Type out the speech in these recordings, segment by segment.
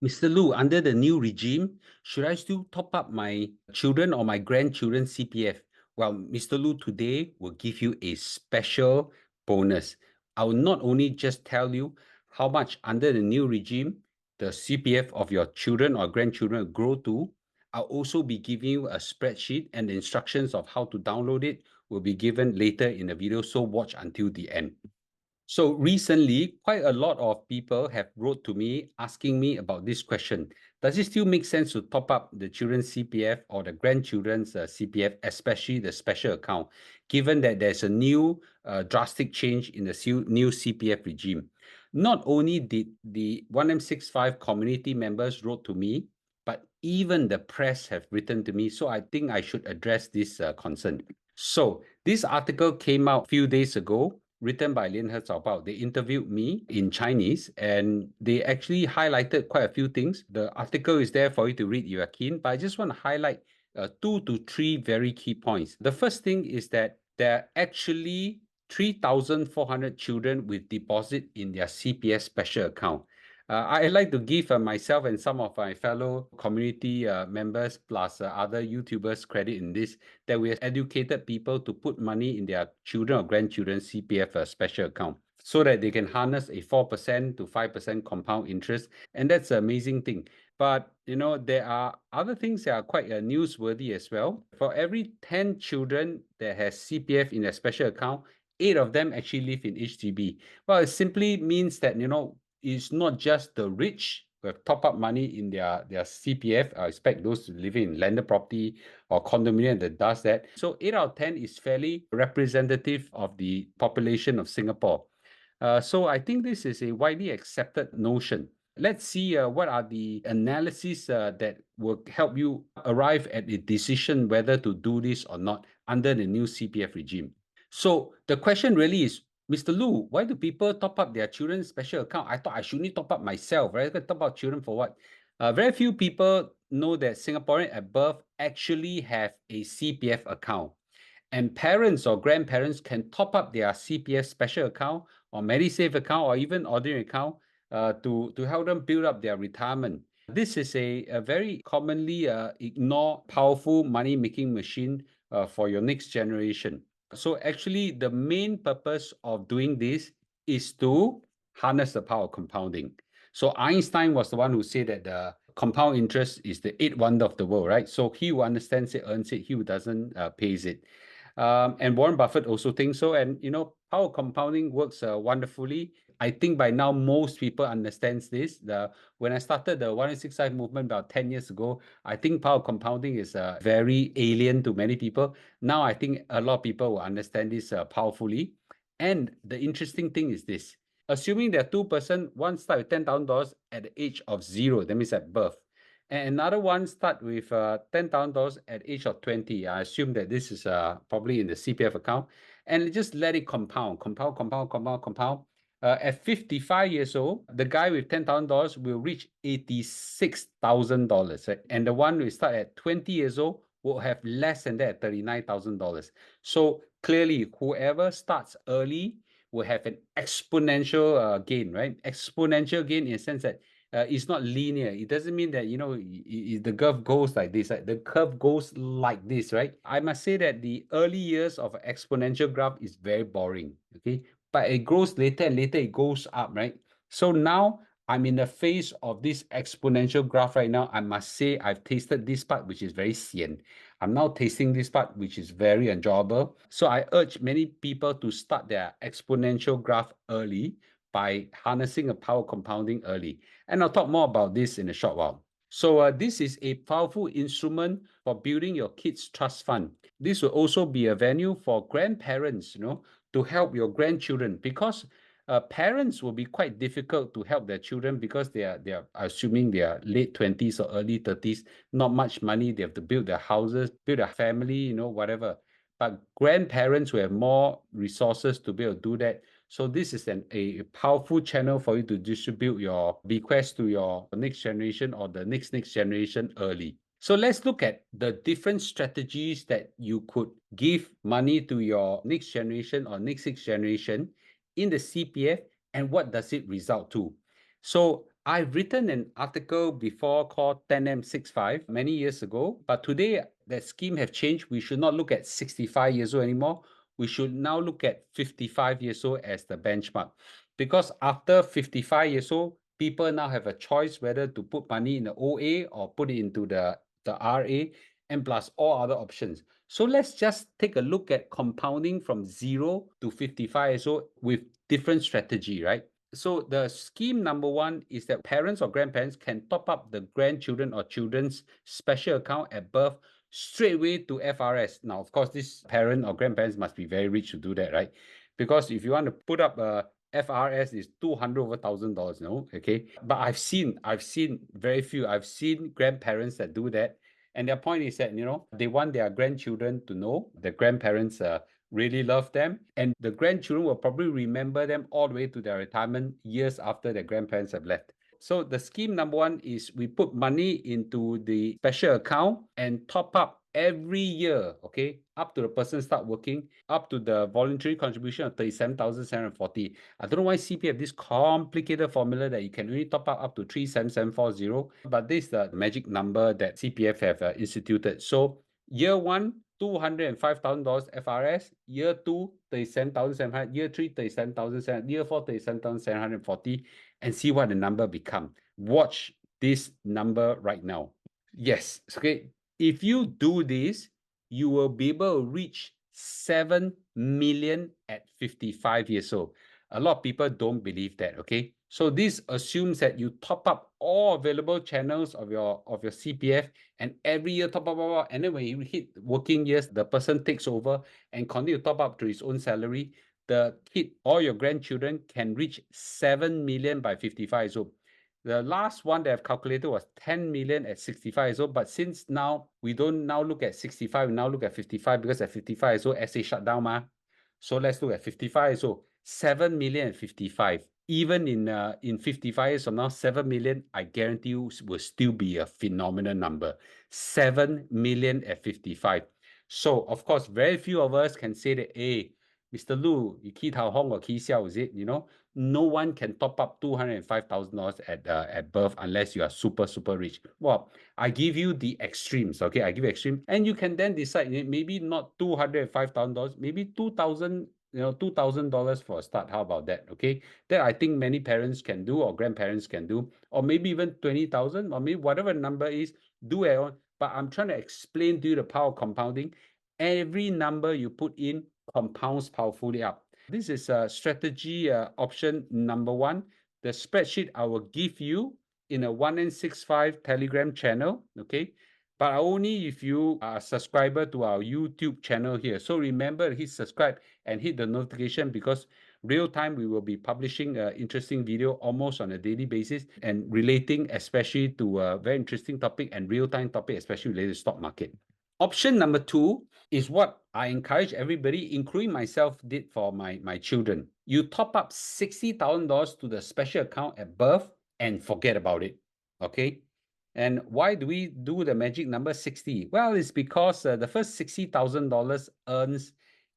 Mr. Lu, under the new regime, should I still top up my children or my grandchildren's CPF? Well, Mr. Lu today will give you a special bonus. I will not only just tell you how much under the new regime the CPF of your children or grandchildren will grow to. I'll also be giving you a spreadsheet, and the instructions of how to download it will be given later in the video, so watch until the end. So recently, quite a lot of people have wrote to me asking me about this question. Does it still make sense to top up the children's CPF or the grandchildren's CPF, especially the special account, given that there's a new drastic change in the new CPF regime? Not only did the 1M65 community members wrote to me, but even the press have written to me. So I think I should address this concern. So this article came out a few days ago, written by 联合早报. They interviewed me in Chinese, and they actually highlighted quite a few things. The article is there for you to read if you are keen, but I just want to highlight 2 to 3 very key points. The first thing is that there are actually 3,400 children with deposit in their CPF special account. I like to give myself and some of my fellow community members plus other YouTubers credit in this, that we have educated people to put money in their children or grandchildren's CPF special account so that they can harness a 4% to 5% compound interest. And that's an amazing thing. But, there are other things that are quite newsworthy as well. For every 10 children that has CPF in their special account, 8 of them actually live in HDB. Well, it simply means that, it's not just the rich who have top up money in their CPF. I expect those living in landed property or condominium that does that. So 8 out of 10 is fairly representative of the population of Singapore. So I think this is a widely accepted notion. Let's see what are the analyses that will help you arrive at a decision whether to do this or not under the new CPF regime. So the question really is, Mr. Lu, why do people top up their children's special account? I thought I should only top up myself, right? I could top up children for what? Very few people know that Singaporeans above actually have a CPF account. And parents or grandparents can top up their CPF special account or MediSave account or even ordinary account to help them build up their retirement. This is a very commonly ignored, powerful money-making machine for your next generation. So actually, the main purpose of doing this is to harness the power of compounding. So Einstein was the one who said that the compound interest is the eighth wonder of the world, right? So he who understands it earns it, he who doesn't pays it. And Warren Buffett also thinks so. And power compounding works wonderfully. I think by now most people understands this. When I started the 165 movement about 10 years ago, I think power compounding is very alien to many people. Now I think a lot of people will understand this powerfully. And the interesting thing is this: assuming that two-person, one start with $10,000 at the age of 0, that means at birth, and another one start with $10,000 at age of 20. I assume that this is probably in the CPF account, and just let it compound. At 55 years old, the guy with $10,000 will reach $86,000, right? And the one who start at 20 years old will have less than that, $39,000. So clearly, whoever starts early will have an exponential gain, right? Exponential gain in the sense that it's not linear. It doesn't mean that, the curve goes like this. Right? The curve goes like this, right? I must say that the early years of an exponential graph is very boring, okay? But it grows later and later, it goes up, right? So now I'm in the phase of this exponential graph right now. I must say I've tasted this part, which is very sian. I'm now tasting this part, which is very enjoyable. So I urge many people to start their exponential graph early by harnessing a power compounding early. And I'll talk more about this in a short while. So this is a powerful instrument for building your kids' trust fund. This will also be a venue for grandparents, to help your grandchildren, because parents will be quite difficult to help their children because they are assuming they are late 20s or early 30s, not much money. They have to build their houses, build a family, whatever. But grandparents will have more resources to be able to do that. So this is a powerful channel for you to distribute your bequest to your next generation or the next generation early. So let's look at the different strategies that you could give money to your next generation or next generation in the CPF, and what does it result to. So I've written an article before called 10M65 many years ago, but today that scheme have changed. We should not look at 65 years old anymore. We should now look at 55 years old as the benchmark. Because after 55 years old, people now have a choice whether to put money in the OA or put it into the RA, and plus all other options. So let's just take a look at compounding from 0 to 55 years old with different strategy, right? So the scheme number one is that parents or grandparents can top up the grandchildren or children's special account at birth straight away to FRS. Now, of course, this parent or grandparents must be very rich to do that, right? Because if you want to put up a FRS, is $200,000, no? Okay. But I've seen very few. I've seen grandparents that do that. And their point is that, they want their grandchildren to know the grandparents really love them, and the grandchildren will probably remember them all the way to their retirement years after their grandparents have left. So the scheme number one is we put money into the special account and top up every year, okay, up to the person start working, up to the voluntary contribution of 37,740. I don't know why CPF this complicated formula that you can only top up to 37740, but this is the magic number that CPF have instituted. So year one, $205,000 FRS, year two, 37,700, year three, 37,700, year four, 37,740, and see what the number become. Watch this number right now. Yes, okay. If you do this, you will be able to reach 7 million at 55 years old. A lot of people don't believe that, okay? So this assumes that you top up all available channels of your CPF, and every year top up, and then when you hit working years, the person takes over and continue to top up to his own salary. The kid or your grandchildren can reach 7 million by 55 years old. The last one that I've calculated was 10 million at 65 years old. But since now we don't now look at 65, we now look at 55, because at 55 years old, SA shut down, ma. So let's look at 55 years old. 7 million at 55. Even in 55 years from now, 7 million, I guarantee you, will still be a phenomenal number. 7 million at 55. So, of course, very few of us can say that, hey, Mr. Lu, you key tao hong or key xiao, is it? No one can top up $205,000 at birth unless you are super, super rich. Well, I give you the extremes, okay? I give you extreme, and you can then decide, maybe not $205,000, maybe $2,000 for a start. How about that? Okay, that I think many parents can do, or grandparents can do, or maybe even 20,000, or maybe whatever number is, do it on. But I'm trying to explain to you the power of compounding. Every number you put in compounds powerfully up. This is a strategy option number one. The spreadsheet I will give you in a 1N65 Telegram channel, okay? But only if you are a subscriber to our YouTube channel here. So remember, hit subscribe and hit the notification, because real time we will be publishing an interesting video almost on a daily basis, and relating especially to a very interesting topic and real-time topic, especially related to stock market. Option number two is what I encourage everybody, including myself, did for my children. You top up $60,000 to the special account at birth and forget about it, okay? And why do we do the magic number 60? Well, it's because the first $60,000 earns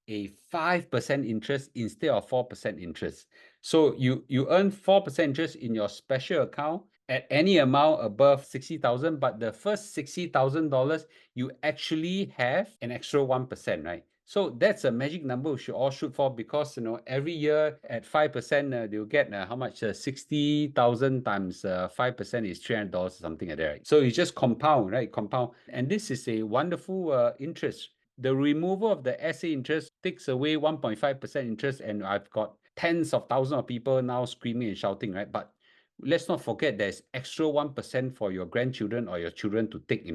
a 5% interest instead of 4% interest. So you earn 4% interest in your special account at any amount above 60,000, but the first $60,000 you actually have an extra 1%, right? So that's a magic number we should all shoot for, because every year at 5%, they'll get how much? 60,000 times 5% is $300 or something like that, right? So you just compound, right? Compound, and this is a wonderful interest. The removal of the SA interest takes away 1.5% interest, and I've got tens of thousands of people now screaming and shouting, right? But let's not forget there's extra 1% for your grandchildren or your children to take.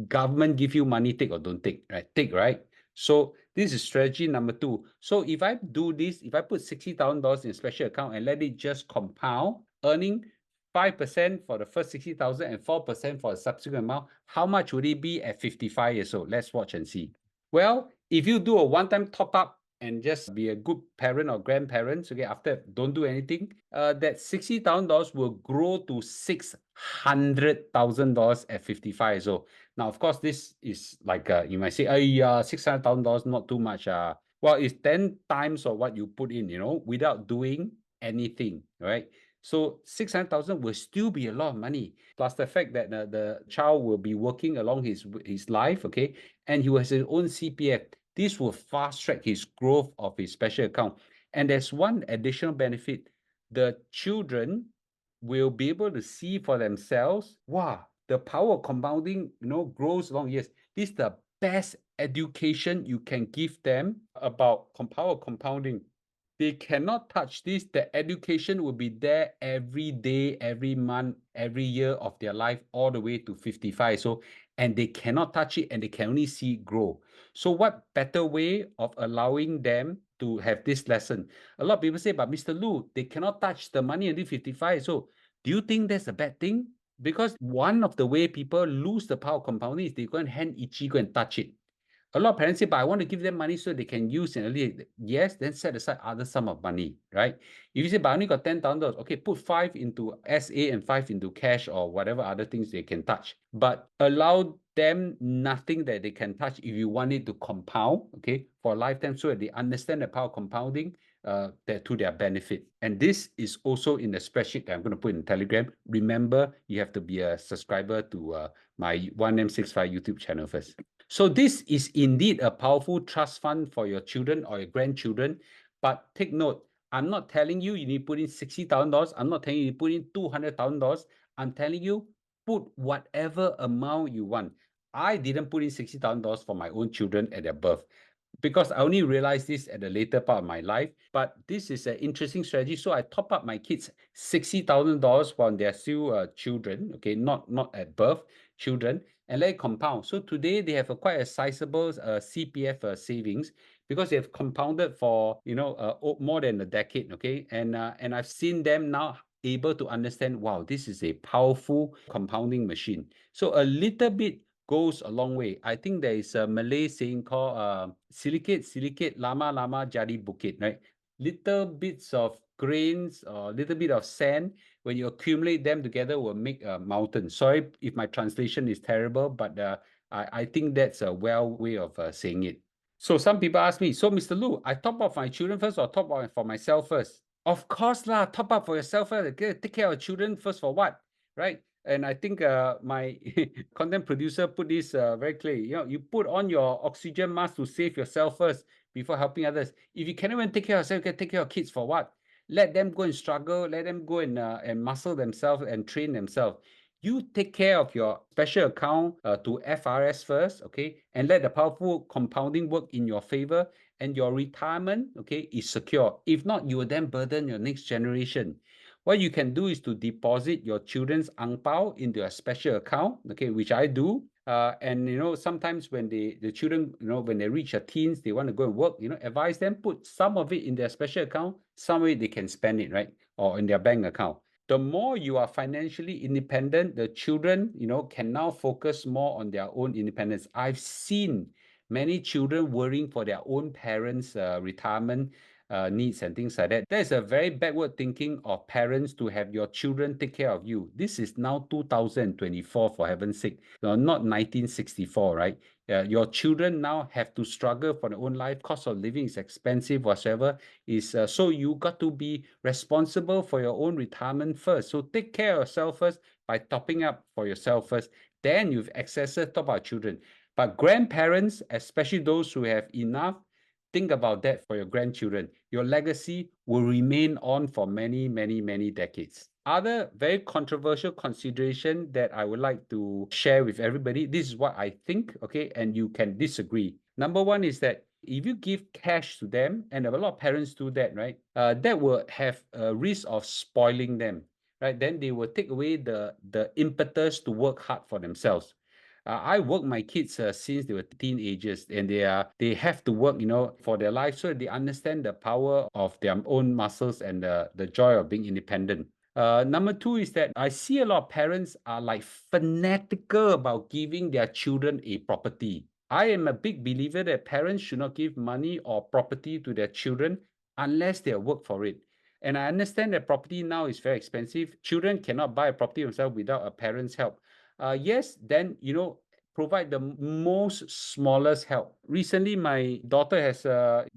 Government give you money, take or don't take, right? Take, right? So this is strategy number two. So if I do this, if I put $60,000 in a special account and let it just compound, earning 5% for the first 60,000 and 4% for the subsequent amount, how much would it be at 55 years old? Let's watch and see. Well, if you do a one-time top-up and just be a good parent or grandparents, okay, after don't do anything, that $60,000 will grow to $600,000 at 55 years old. Now, of course, this is like, you might say, $600,000, not too much. Well, it's 10 times of what you put in, without doing anything, right? So 600,000 will still be a lot of money. Plus the fact that the child will be working along his life, okay, and he has his own CPF. This will fast track his growth of his special account. And there's one additional benefit. The children will be able to see for themselves, wow, the power of compounding, grows along years. This is the best education you can give them about power of compounding. They cannot touch this. The education will be there every day, every month, every year of their life, all the way to 55. So, and they cannot touch it and they can only see it grow. So what better way of allowing them to have this lesson? A lot of people say, but Mr. Lu, they cannot touch the money until 55. So do you think that's a bad thing? Because one of the way people lose the power of compounding is they go and hand itchy, go and touch it. A lot of parents say, but I want to give them money so they can use it early. Yes, then set aside other sum of money, right? If you say, but I only got $10,000, okay, put 5 into SA and 5 into cash or whatever other things they can touch. But allow them nothing that they can touch if you want it to compound, okay, for a lifetime so that they understand the power of compounding that to their benefit. And this is also in the spreadsheet that I'm going to put in Telegram. Remember, you have to be a subscriber to my 1M65 YouTube channel first. So this is indeed a powerful trust fund for your children or your grandchildren. But take note, I'm not telling you you need to put in $60,000. I'm not telling you you put in $200,000. I'm telling you, put whatever amount you want. I didn't put in $60,000 for my own children at their birth, because I only realized this at the later part of my life. But this is an interesting strategy. So I top up my kids $60,000 while they're still children, okay, not at birth, children, and let it compound. So today they have quite a sizable CPF savings, because they have compounded for more than a decade, okay, and I've seen them now able to understand, wow, this is a powerful compounding machine. So a little bit goes a long way. I think there is a Malay saying called silicate, lama jadi bukit, right? Little bits of grains or little bit of sand, when you accumulate them together, will make a mountain. Sorry if my translation is terrible, but I think that's a well way of saying it. So some people ask me, so Mr. Lu, I top up for my children first or top up for myself first? Of course lah, top up for yourself first. Take care of children first for what, right? And I think my content producer put this very clearly. You put on your oxygen mask to save yourself first before helping others. If you can't even take care of yourself, you can take care of kids for what? Let them go and struggle. Let them go and muscle themselves and train themselves. You take care of your special account to FRS first, okay? And let the powerful compounding work in your favor, and your retirement, okay, is secure. If not, you will then burden your next generation. What you can do is to deposit your children's ang pao into a special account, okay, which I do. And sometimes when the children, when they reach a teens, they want to go and work, advise them, put some of it in their special account, some of it they can spend it, right? Or in their bank account. The more you are financially independent, the children, can now focus more on their own independence. I've seen many children worrying for their own parents' retirement needs and things like that. That is a very backward thinking of parents to have your children take care of you. This is now 2024, for heaven's sake, not 1964, right? Your children now have to struggle for their own life. Cost of living is expensive, whatever is. So you got to be responsible for your own retirement first. So take care of yourself first by topping up for yourself first. Then you've accessed top our children. But grandparents, especially those who have enough, think about that for your grandchildren. Your legacy will remain on for many, many, many decades. Other very controversial consideration that I would like to share with everybody, this is what I think, okay, and you can disagree. Number one is that if you give cash to them, and a lot of parents do that, right, that will have a risk of spoiling them, right? Then they will take away the impetus to work hard for themselves. I work my kids since they were teenagers, and they have to work, for their life, so they understand the power of their own muscles and the joy of being independent. Number two is that I see a lot of parents are like fanatical about giving their children a property. I am a big believer that parents should not give money or property to their children unless they work for it. And I understand that property now is very expensive. Children cannot buy a property themselves without a parent's help. Yes, then, provide the most smallest help. Recently, my daughter has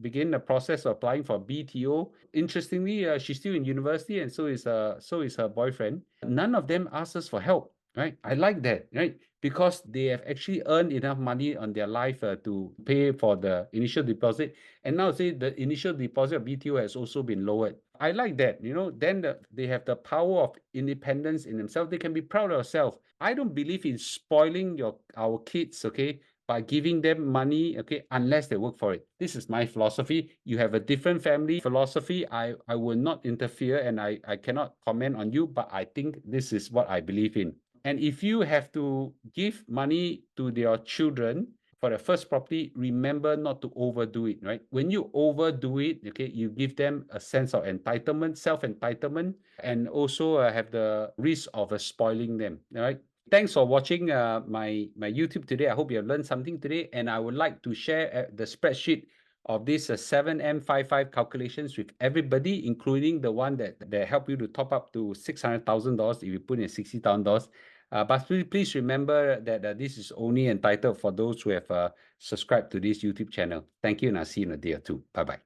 begun the process of applying for BTO. Interestingly, she's still in university, and so is her boyfriend. None of them asked us for help, right? I like that, right? Because they have actually earned enough money on their life to pay for the initial deposit. And now say the initial deposit of BTO has also been lowered. I like that, then they have the power of independence in themselves. They can be proud of themselves. I don't believe in spoiling our kids, okay, by giving them money, okay, unless they work for it. This is my philosophy. You have a different family philosophy. I will not interfere, and I cannot comment on you, but I think this is what I believe in. And if you have to give money to your children for the first property, remember not to overdo it, right? When you overdo it, okay, you give them a sense of entitlement, self-entitlement, and also have the risk of spoiling them, all right? Thanks for watching my YouTube today. I hope you have learned something today, and I would like to share the spreadsheet of this 7M55 calculations with everybody, including the one that help you to top up to $600,000 if you put in $60,000. But please remember that this is only entitled for those who have subscribed to this YouTube channel. Thank you, and I'll see you in a day or two. Bye-bye.